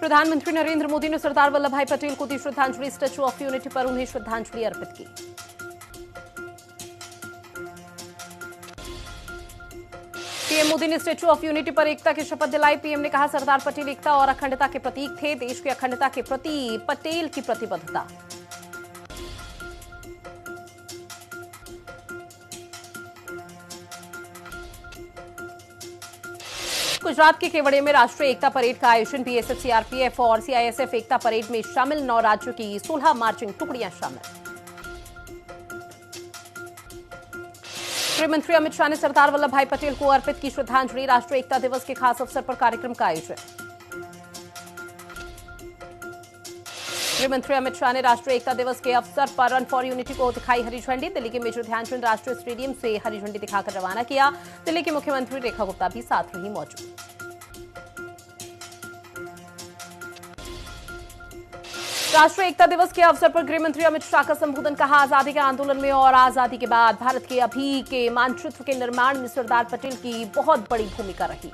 प्रधानमंत्री नरेंद्र मोदी ने सरदार वल्लभ भाई पटेल को दी श्रद्धांजलि। स्टैच्यू ऑफ यूनिटी पर उन्हें श्रद्धांजलि अर्पित की। पीएम मोदी ने स्टैच्यू ऑफ यूनिटी पर एकता की शपथ दिलाई। पीएम ने कहा, सरदार पटेल एकता और अखंडता के प्रतीक थे। देश की अखंडता के प्रति पटेल की प्रतिबद्धता। गुजरात के केवड़िया में राष्ट्रीय एकता परेड का आयोजन। बीएसएफ, सीआरपीएफ और सीआईएसएफ एकता परेड में शामिल। 9 राज्यों की 16 मार्चिंग टुकड़ियां शामिल। गृह मंत्री अमित शाह ने सरदार वल्लभ भाई पटेल को अर्पित की श्रद्धांजलि। राष्ट्रीय एकता दिवस के खास अवसर पर कार्यक्रम का आयोजन। गृह मंत्री अमित शाह ने राष्ट्रीय एकता दिवस के अवसर पर रन फॉर यूनिटी को दिखाई हरी झंडी। दिल्ली के मेजर ध्यानचंद राष्ट्रीय स्टेडियम से हरी झंडी दिखाकर रवाना किया। दिल्ली की मुख्यमंत्री रेखा गुप्ता भी साथ रही मौजूद। राष्ट्रीय एकता दिवस के अवसर पर गृह मंत्री अमित शाह का संबोधन। कहा, आजादी के आंदोलन में और आजादी के बाद भारत के अभी के मानचित्र के निर्माण में सरदार पटेल की बहुत बड़ी भूमिका रही।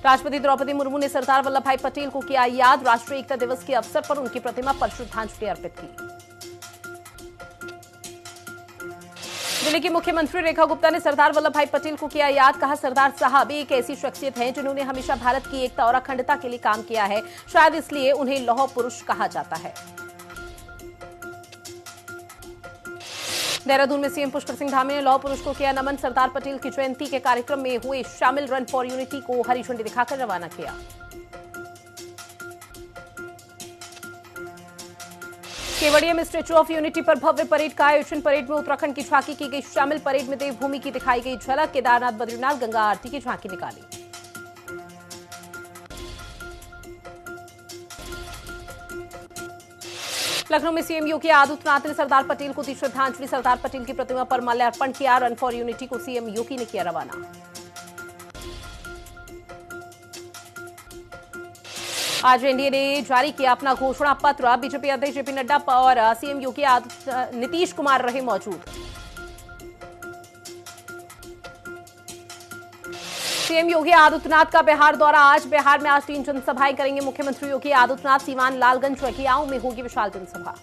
राष्ट्रपति द्रौपदी मुर्मू ने सरदार वल्लभ भाई पटेल को किया याद। राष्ट्रीय एकता दिवस के अवसर पर उनकी प्रतिमा पर श्रद्धांजलि अर्पित की। दिल्ली की मुख्यमंत्री रेखा गुप्ता ने सरदार वल्लभ भाई पटेल को किया याद। कहा, सरदार साहब एक ऐसी शख्सियत हैं जिन्होंने हमेशा भारत की एकता और अखंडता के लिए काम किया है। शायद इसलिए उन्हें लौह पुरुष कहा जाता है। देहरादून में सीएम पुष्कर सिंह धामी ने लौह पुरुष को किया नमन। सरदार पटेल की जयंती के कार्यक्रम में हुए शामिल। रन फॉर यूनिटी को हरी झंडी दिखाकर रवाना किया। केवड़िया में स्टैच्यू ऑफ यूनिटी पर भव्य परेड का आयोजन। परेड में उत्तराखंड की झांकी की गई शामिल। परेड में देवभूमि की दिखाई गई झलक। केदारनाथ, बद्रीनाथ, गंगा आरती की झांकी निकाली। लखनऊ में सीएम योगी आदित्यनाथ ने सरदार पटेल को दी श्रद्धांजलि। सरदार पटेल की प्रतिमा पर माल्यार्पण किया। रन फॉर यूनिटी को सीएम योगी ने किया रवाना। आज एनडीए ने जारी किया अपना घोषणा पत्र। बीजेपी अध्यक्ष जेपी नड्डा और सीएम योगी नीतीश कुमार रहे मौजूद। सीएम योगी आदित्यनाथ का बिहार दौरा आज। बिहार में आज 3 जनसभाएं करेंगे मुख्यमंत्री योगी आदित्यनाथ। सीवान, लालगंज, चकियाओं में होगी विशाल जनसभा।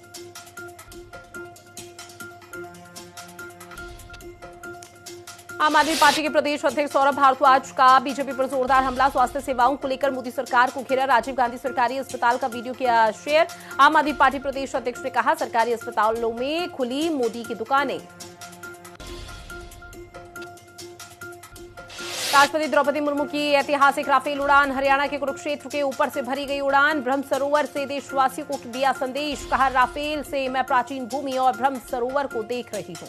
आम आदमी पार्टी के प्रदेश अध्यक्ष सौरभ भारद्वाज का बीजेपी पर जोरदार हमला। स्वास्थ्य सेवाओं को लेकर मोदी सरकार को घेरा। राजीव गांधी सरकारी अस्पताल का वीडियो किया शेयर। आम आदमी पार्टी प्रदेश अध्यक्ष ने कहा, सरकारी अस्पतालों में खुली मोदी की दुकानें। राष्ट्रपति द्रौपदी मुर्मू की ऐतिहासिक राफेल उड़ान। हरियाणा के कुरुक्षेत्र के ऊपर से भरी गई उड़ान। ब्रह्म सरोवर से देशवासियों को दिया संदेश। कहा, राफेल से मैं प्राचीन भूमि और ब्रह्म सरोवर को देख रही हूं।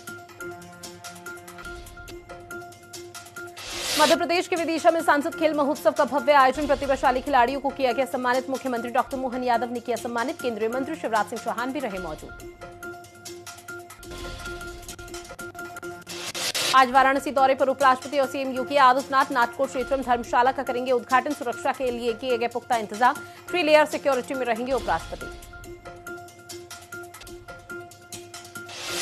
मध्य प्रदेश के विदिशा में सांसद खेल महोत्सव का भव्य आयोजन। प्रतिभाशाली खिलाड़ियों को किया गया सम्मानित। मुख्यमंत्री डॉक्टर मोहन यादव ने किया सम्मानित। केंद्रीय मंत्री शिवराज सिंह चौहान भी रहे मौजूद। आज वाराणसी दौरे पर उपराष्ट्रपति और सीएम योगी आदित्यनाथ नाटकोट क्षेत्रम धर्मशाला का करेंगे उद्घाटन। सुरक्षा के लिए किए गए पुख्ता इंतजाम। 3 लेयर सिक्योरिटी में रहेंगे उपराष्ट्रपति।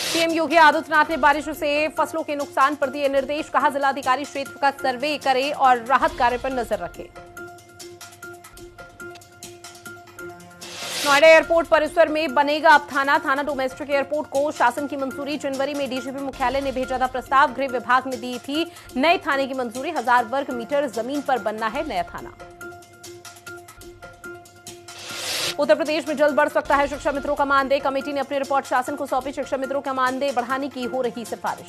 सीएम योगी आदित्यनाथ ने बारिश से फसलों के नुकसान पर दिए निर्देश। कहा, जिलाधिकारी क्षेत्र का सर्वे करे और राहत कार्य पर नजर रखे। नोएडा एयरपोर्ट परिसर में बनेगा अब थाना। थाना डोमेस्टिक एयरपोर्ट को शासन की मंजूरी। जनवरी में डीजीपी मुख्यालय ने भेजा था प्रस्ताव। गृह विभाग ने दी थी नए थाने की मंजूरी। 1000 वर्ग मीटर जमीन पर बनना है नया थाना। उत्तर प्रदेश में जल्द बढ़ सकता है शिक्षा मित्रों का मानदेय। कमेटी ने अपनी रिपोर्ट शासन को सौंपी। शिक्षा मित्रों का मानदेय बढ़ाने की हो रही सिफारिश।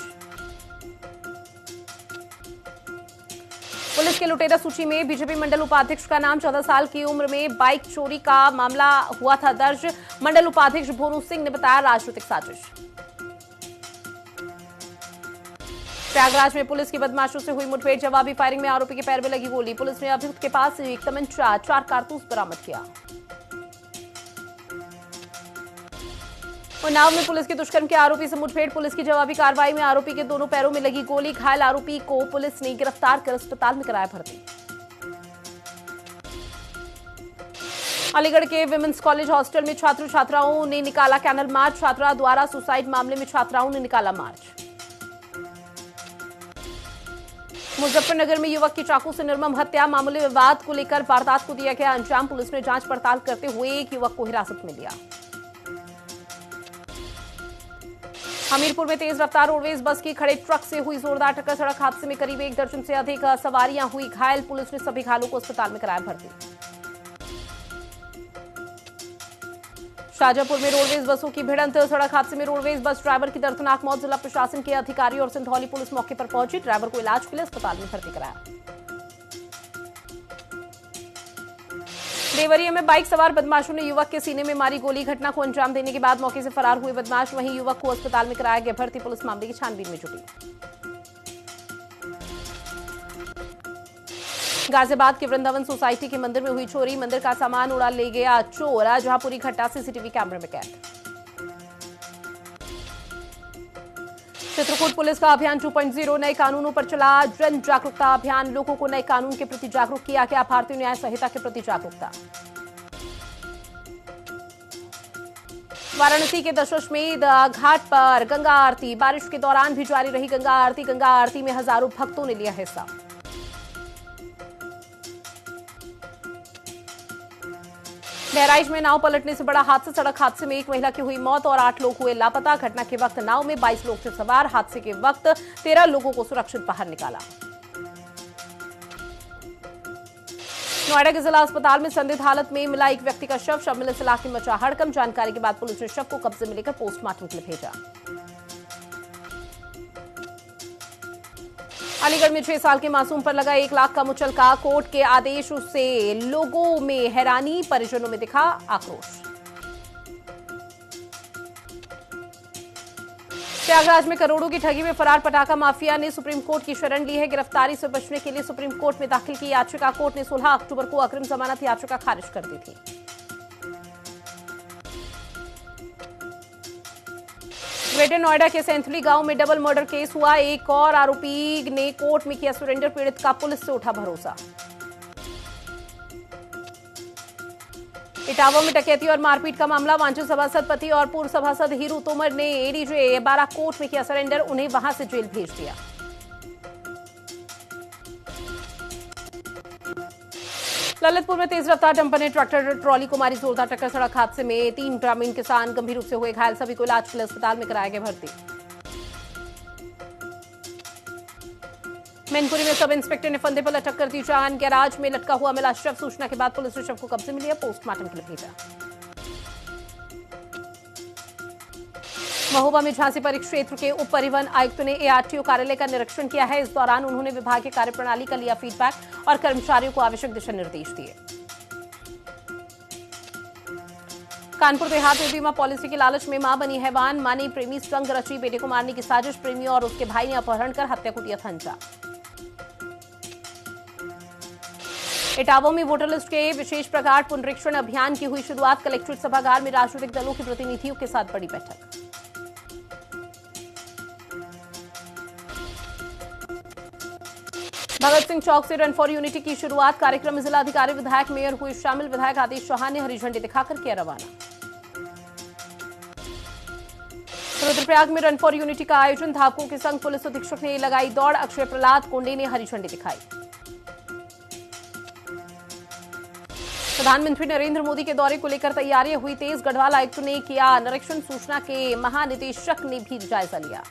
पुलिस के लुटेरा सूची में बीजेपी मंडल उपाध्यक्ष का नाम। 14 साल की उम्र में बाइक चोरी का मामला हुआ था दर्ज। मंडल उपाध्यक्ष भोनू सिंह ने बताया, राजनीतिक साजिश। प्रयागराज में पुलिस की बदमाशों से हुई मुठभेड़। जवाबी फायरिंग में आरोपी के पैर में लगी गोली। पुलिस ने अभियुक्त के पास से एक तमंचा, 4 कारतूस बरामद किया। उन्नाव में पुलिस के दुष्कर्म के आरोपी से मुठभेड़। पुलिस की जवाबी कार्रवाई में आरोपी के दोनों पैरों में लगी गोली। घायल आरोपी को पुलिस ने गिरफ्तार कर अस्पताल में कराया भर्ती। अलीगढ़ के विमेंस कॉलेज हॉस्टल में छात्र छात्राओं ने निकाला कैंडल मार्च। छात्रा द्वारा सुसाइड मामले में छात्राओं ने निकाला मार्च। मुजफ्फरनगर में युवक की चाकू से निर्मम हत्या, मामूली विवाद को लेकर वारदात को दिया गया अंजाम। पुलिस ने जांच पड़ताल करते हुए एक युवक को हिरासत में लिया। हमीरपुर में तेज रफ्तार रोडवेज बस की खड़े ट्रक से हुई जोरदार टक्कर। सड़क हादसे में करीब 1 दर्जन से अधिक सवारियां हुई घायल। पुलिस ने सभी घायलों को अस्पताल में कराया भर्ती। शाजापुर में रोडवेज बसों की भिड़ंत, सड़क हादसे में रोडवेज बस ड्राइवर की दर्दनाक मौत। जिला प्रशासन के अधिकारी और सिंधौली पुलिस मौके पर पहुंची, ड्राइवर को इलाज के लिए अस्पताल में भर्ती कराया। देवरिया में बाइक सवार बदमाशों ने युवक के सीने में मारी गोली। घटना को अंजाम देने के बाद मौके से फरार हुए बदमाश, वहीं युवक को अस्पताल में कराया गया भर्ती। पुलिस मामले की छानबीन में जुटी। गाजियाबाद के वृंदावन सोसाइटी के मंदिर में हुई चोरी, मंदिर का सामान उड़ा ले गया चोर। जहां पूरी घटना सीसीटीवी कैमरे में कैद। चित्रकूट पुलिस का अभियान 2.0 नए कानूनों पर चला जन जागरूकता अभियान। लोगों को नए कानून के प्रति जागरूक किया गया। भारतीय न्याय संहिता के प्रति जागरूकता। वाराणसी के दशाश्वमेध घाट पर गंगा आरती, बारिश के दौरान भी जारी रही गंगा आरती। गंगा आरती में हजारों भक्तों ने लिया हिस्सा। बहराइच में नाव पलटने से बड़ा हादसा, सड़क हादसे में एक महिला की हुई मौत और 8 लोग हुए लापता। घटना के वक्त नाव में 22 लोग थे सवार। हादसे के वक्त 13 लोगों को सुरक्षित बाहर निकाला। नोएडा के जिला अस्पताल में संदिग्ध हालत में मिला एक व्यक्ति का शव। शव मिलने से इलाके में मचा हड़कंप। जानकारी के बाद पुलिस ने शव को कब्जे में लेकर पोस्टमार्टम के लिए भेजा। अलीगढ़ में 6 साल के मासूम पर लगा 1 लाख का मुचलका। कोर्ट के आदेश से लोगों में हैरानी, परिजनों में दिखा आक्रोश। प्रयागराज में करोड़ों की ठगी में फरार पटाखा माफिया ने सुप्रीम कोर्ट की शरण ली है। गिरफ्तारी से बचने के लिए सुप्रीम कोर्ट में दाखिल की याचिका कोर्ट ने 16 अक्टूबर को अग्रिम जमानत याचिका खारिज कर दी थी। ग्रेटर नोएडा के सेंथली गांव में डबल मर्डर केस हुआ। एक और आरोपी ने कोर्ट में किया सरेंडर। पीड़ित का पुलिस से उठा भरोसा। इटावा में डकैती और मारपीट का मामला। वांछित सभासद पति और पूर्व सभासद हीरू तोमर ने एडीजे 12 कोर्ट में किया सरेंडर। उन्हें वहां से जेल भेज दिया। ललितपुर में तेज रफ्तार डंपर ने ट्रैक्टर ट्रॉली को मारी जोरदार टक्कर। सड़क हादसे में 3 ग्रामीण किसान गंभीर रूप से हुए घायल। सभी को इलाज के लिए अस्पताल में कराया गया भर्ती। मैनपुरी में सब इंस्पेक्टर ने फंदे पर लटक कर दी जान। गैराज में लटका हुआ मिला शव। सूचना के बाद पुलिस ने शव को कब्जे में लिया, पोस्टमार्टम के लिए भेजा। महोबा में झांसी परिक्षेत्र के उप परिवहन आयुक्त ने एआरटीओ कार्यालय का निरीक्षण किया है। इस दौरान उन्होंने विभाग की कार्यप्रणाली का लिया फीडबैक और कर्मचारियों को आवश्यक दिशा निर्देश दिए। कानपुर देहात में बीमा पॉलिसी के लालच में मां बनी हैवान। मां ने प्रेमी संग रची, बेटे को मारने की साजिश। प्रेमी और उसके भाई ने अपहरण कर हत्या को दिया था अंजाम। इटावा में वोटर लिस्ट के विशेष प्रकार पुनरीक्षण अभियान की हुई शुरुआत। कलेक्ट्रेट सभागार में राजनीतिक दलों के प्रतिनिधियों के साथ बड़ी बैठक। भगत सिंह चौक से रन फॉर यूनिटी की शुरुआत। कार्यक्रम में जिलाधिकारी, विधायक, मेयर हुए शामिल। विधायक आदेश चौहान ने हरी झंडी दिखाकर किया रवाना। रुद्रप्रयाग में रन फॉर यूनिटी का आयोजन। धावकों के संग पुलिस अधीक्षक ने लगाई दौड़। अक्षय प्रहलाद कोंडे ने हरी झंडी दिखाई। प्रधानमंत्री नरेंद्र मोदी के दौरे को लेकर तैयारियां हुई तेज। गढ़वाल आयुक्त ने किया निरीक्षण। सूचना के महानिदेशक ने भी जायजा लिया।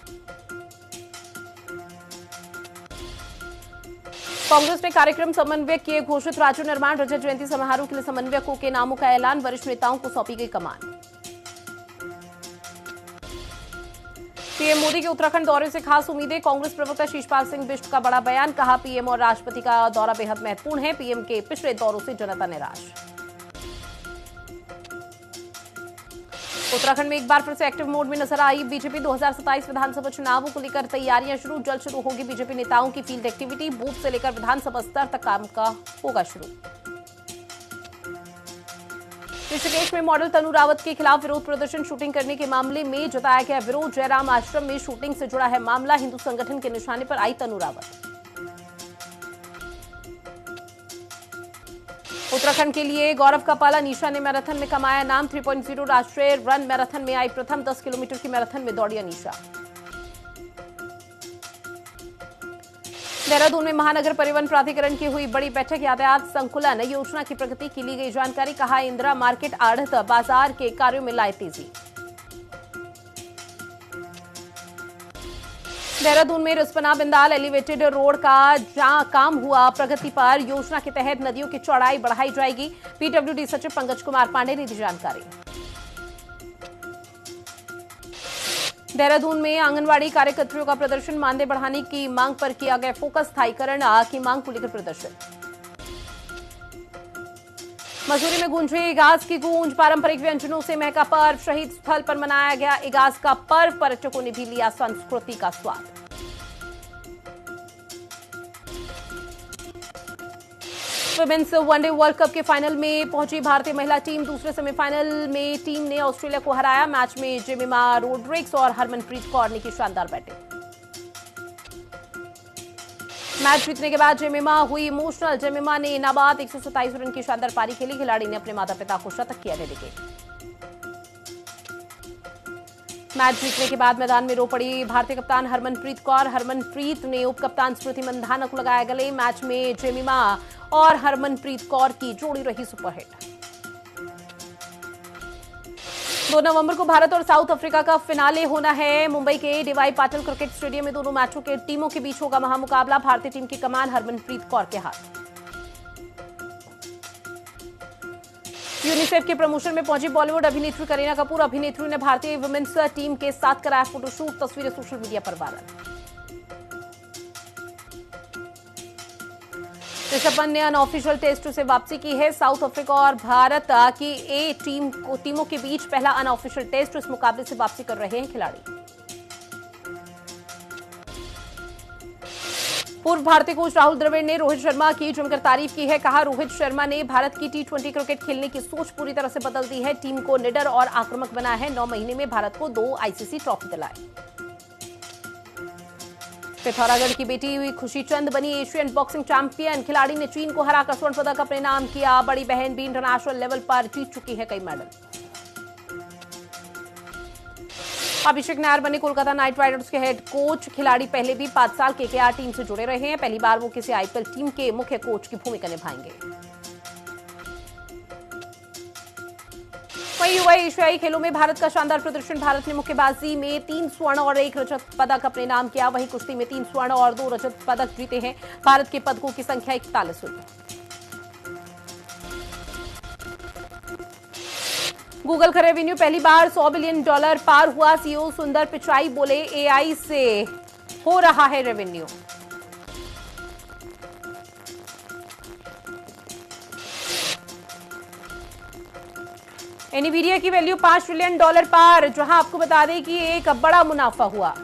कांग्रेस ने कार्यक्रम समन्वयक किए घोषित। राज्य निर्माण रजत जयंती समारोह के लिए समन्वयकों के नामों का ऐलान। वरिष्ठ नेताओं को सौंपी गई कमान। पीएम मोदी के उत्तराखंड दौरे से खास उम्मीदें। कांग्रेस प्रवक्ता शीशपाल सिंह बिष्ट का बड़ा बयान। कहा, पीएम और राष्ट्रपति का दौरा बेहद महत्वपूर्ण है। पीएम के पिछले दौरों से जनता निराश। उत्तराखंड में एक बार फिर से एक्टिव मोड में नजर आई बीजेपी। 2027 विधानसभा चुनावों को लेकर तैयारियां शुरू। जल्द शुरू होगी बीजेपी नेताओं की फील्ड एक्टिविटी। बूथ से लेकर विधानसभा स्तर तक काम का होगा शुरू। ऋषिकेश में मॉडल तनु रावत के खिलाफ विरोध प्रदर्शन। शूटिंग करने के मामले में जताया गया विरोध। जयराम आश्रम में शूटिंग से जुड़ा है मामला। हिंदू संगठन के निशाने पर आई तनु रावत। उत्तराखंड के लिए गौरव का पाला। निशा ने मैराथन में कमाया नाम। 3.0 राष्ट्रीय रन मैराथन में आई प्रथम। 10 किलोमीटर की मैराथन में दौड़ी अनीशा। देहरादून में महानगर परिवहन प्राधिकरण की हुई बड़ी बैठक। यातायात संकुलन योजना की प्रगति की ली गई जानकारी। कहा, इंदिरा मार्केट आढ़त बाजार के कार्यों में लाए तेजी। देहरादून में रिस्पना बिंदाल एलिवेटेड रोड का काम हुआ प्रगति पर। योजना के तहत नदियों की चौड़ाई बढ़ाई जाएगी। पीडब्ल्यूडी सचिव पंकज कुमार पांडे ने दी जानकारी। देहरादून में आंगनवाड़ी कार्यकर्तियों का प्रदर्शन। मानदेय बढ़ाने की मांग पर किया गया फोकस। स्थायीकरण की मांग को लेकर प्रदर्शन। मसूरी में गूंजे इगास की गूंज। पारंपरिक व्यंजनों से महका पर्व। शहीद स्थल पर मनाया गया इगास का पर्व। पर्यटकों ने भी लिया संस्कृति का स्वाद। विमेंस वनडे वर्ल्ड कप के फाइनल में पहुंची भारतीय महिला टीम। दूसरे सेमीफाइनल में टीम ने ऑस्ट्रेलिया को हराया। मैच में जेमिमा रोड्रिग्स और हरमनप्रीत कौर ने की शानदार बैटिंग। मैच जीतने के बाद जेमिमा हुई इमोशनल। जेमिमा ने नाबाद 127 रन की शानदार पारी खेली। खिलाड़ी ने अपने माता पिता को शतक किया डेडिकेट। मैच जीतने के बाद मैदान में रो पड़ी भारतीय कप्तान हरमनप्रीत कौर। हरमनप्रीत ने उप कप्तान स्मृति मंधाना को लगाया गले। मैच में जेमिमा और हरमनप्रीत कौर की जोड़ी रही सुपरहिट। 2 नवंबर को भारत और साउथ अफ्रीका का फिनाले होना है। मुंबई के डीवाई पाटिल क्रिकेट स्टेडियम में दोनों मैचों के टीमों के बीच होगा महामुकाबला। भारतीय टीम की कमान हरमनप्रीत कौर के हाथ। यूनिसेफ के प्रमोशन में पहुंची बॉलीवुड अभिनेत्री करीना कपूर। अभिनेत्री ने भारतीय वुमेन्स टीम के साथ कराया फोटोशूट। तस्वीरें सोशल मीडिया पर वायरल। ऋषभ पंत ने अनऑफिशियल टेस्ट से वापसी की है। साउथ अफ्रीका और भारत की ए टीमों के बीच पहला अनऑफिशियल टेस्ट। इस मुकाबले से वापसी कर रहे हैं खिलाड़ी। पूर्व भारतीय कोच राहुल द्रविड़ ने रोहित शर्मा की जमकर तारीफ की है। कहा, रोहित शर्मा ने भारत की T20 क्रिकेट खेलने की सोच पूरी तरह से बदल दी है। टीम को निडर और आक्रामक बनाया है। 9 महीने में भारत को 2 आईसीसी ट्रॉफी दिलाए। पिथौरागढ़ की बेटी हुई खुशी चंद बनी एशियन बॉक्सिंग चैंपियन। खिलाड़ी ने चीन को हराकर स्वर्ण पदक अपने नाम किया। बड़ी बहन भी इंटरनेशनल लेवल पर जीत चुकी है कई मेडल। अभिषेक नायर बने कोलकाता नाइट राइडर्स के हेड कोच। खिलाड़ी पहले भी 5 साल केकेआर टीम से जुड़े रहे हैं। पहली बार वो किसी आईपीएल टीम के मुख्य कोच की भूमिका निभाएंगे। वहीं युवा एशियाई खेलों में भारत का शानदार प्रदर्शन। भारत ने मुक्केबाजी में 3 स्वर्ण और 1 रजत पदक अपने नाम किया। वहीं कुश्ती में 3 स्वर्ण और 2 रजत पदक जीते हैं। भारत के पदकों की संख्या 41 हुई। गूगल का रेवेन्यू पहली बार $100 बिलियन पार हुआ। सीईओ सुंदर पिचाई बोले, एआई से हो रहा है रेवेन्यू। एनवीडिया की वैल्यू $5 ट्रिलियन पार, जहां आपको बता दें कि एक बड़ा मुनाफा हुआ।